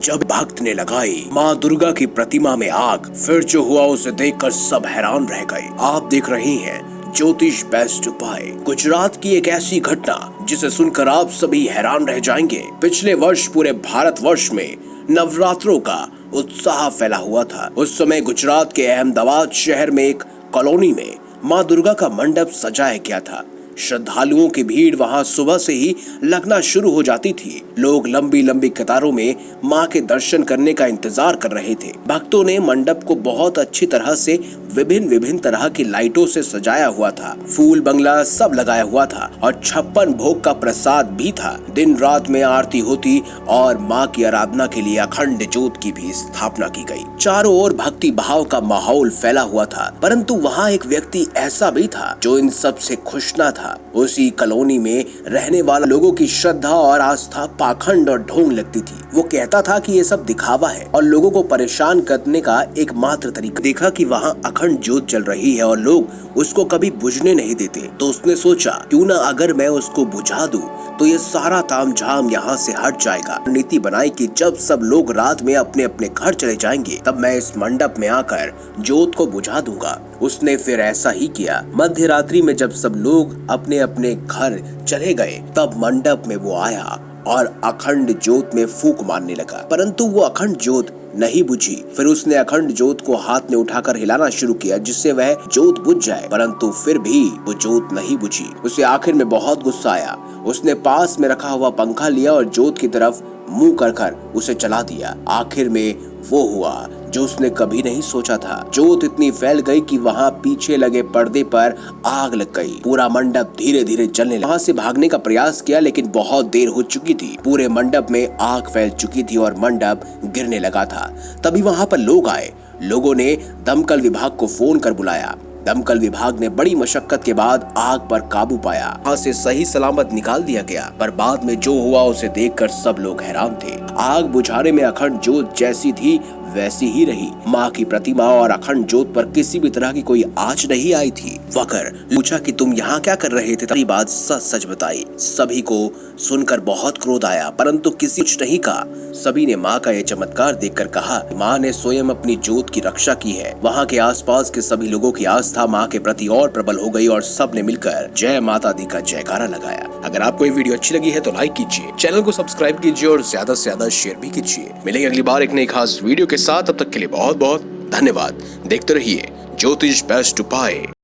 जब भक्त ने लगाई माँ दुर्गा की प्रतिमा में आग, फिर जो हुआ उसे देखकर सब हैरान रह गए। आप देख रहे हैं ज्योतिष बेस्ट उपाय। गुजरात की एक ऐसी घटना जिसे सुनकर आप सभी हैरान रह जाएंगे। पिछले वर्ष पूरे भारतवर्ष में नवरात्रों का उत्साह फैला हुआ था। उस समय गुजरात के अहमदाबाद शहर में एक कॉलोनी में माँ दुर्गा का मंडप सजाया गया था। श्रद्धालुओं की भीड़ वहां सुबह से ही लगना शुरू हो जाती थी। लोग लंबी लंबी कतारों में मां के दर्शन करने का इंतजार कर रहे थे। भक्तों ने मंडप को बहुत अच्छी तरह से विभिन्न तरह की लाइटों से सजाया हुआ था। फूल बंगला सब लगाया हुआ था और 56 भोग का प्रसाद भी था। दिन रात में आरती होती और मां की आराधना के लिए अखंड ज्योत की भी स्थापना की गई। चारों ओर भक्ति भाव का माहौल फैला हुआ था, परंतु वहाँ एक व्यक्ति ऐसा भी था जो इन सब से खुश न था। उसी कॉलोनी में रहने वाले लोगों की श्रद्धा और आस्था पाखंड और ढोंग लगती थी। वो कहता था कि ये सब दिखावा है और लोगों को परेशान करने का एकमात्र तरीका। देखा कि वहाँ अखंड ज्योत जल रही है और लोग उसको कभी बुझने नहीं देते, तो उसने सोचा क्यों ना अगर मैं उसको बुझा दूं तो ये सारा तामझाम यहाँ से हट जाएगा। नीति बनाई कि जब सब लोग रात में अपने अपने घर चले जाएंगे तब मैं इस मंडप में आकर ज्योत को बुझा दूंगा। उसने फिर ऐसा ही किया। मध्य रात्रि में जब सब लोग अपने अपने घर चले गए तब मंडप में वो आया और अखंड ज्योत में फूंक मारने लगा, परंतु वो अखंड ज्योत नहीं बुझी। फिर उसने अखंड ज्योत को हाथ में उठाकर हिलाना शुरू किया जिससे वह ज्योत बुझ जाए, परंतु फिर भी वो ज्योत नहीं बुझी। उसे आखिर में बहुत गुस्सा आया। उसने पास में रखा हुआ पंखा लिया और ज्योत की तरफ मुंह कर उसे चला दिया। आखिर में वो हुआ जो उसने कभी नहीं सोचा था। ज्योत इतनी फैल गई कि वहाँ पीछे लगे पर्दे पर आग लग गई। पूरा मंडप धीरे धीरे जलने लगा। वहाँ से भागने का प्रयास किया लेकिन बहुत देर हो चुकी थी। पूरे मंडप में आग फैल चुकी थी और मंडप गिरने लगा था। तभी वहाँ पर लोग आए। लोगों ने दमकल विभाग को फोन कर बुलाया। दमकल विभाग ने बड़ी मशक्कत के बाद आग पर काबू पाया। वहाँ से सही सलामत निकाल दिया गया, पर बाद में जो हुआ उसे देखकर सब लोग हैरान थे। आग बुझाने में अखंड ज्योत जैसी थी वैसी ही रही। माँ की प्रतिमा और अखंड ज्योत पर किसी भी तरह की कोई आंच नहीं आई थी। वकर पूछा कि तुम यहाँ क्या कर रहे थे? तभी बात सच सच बताई। सभी को सुनकर बहुत क्रोध आया, परंतु किसी कुछ नहीं कहा। सभी ने माँ का ये चमत्कार देखकर कहा माँ ने स्वयं अपनी ज्योत की रक्षा की है। वहाँ के आसपास के सभी लोगों की आस्था माँ के प्रति और प्रबल हो गई और सब ने मिलकर जय माता दी का जयकारा लगाया। अगर आपको ये वीडियो अच्छी लगी है तो लाइक कीजिए, चैनल को सब्सक्राइब कीजिए और ज्यादा से ज्यादा शेयर भी कीजिए। मिलेंगे अगली बार एक नई खास वीडियो के साथ। तब तक के लिए बहुत बहुत धन्यवाद। देखते रहिए ज्योतिष बेस्ट उपाय।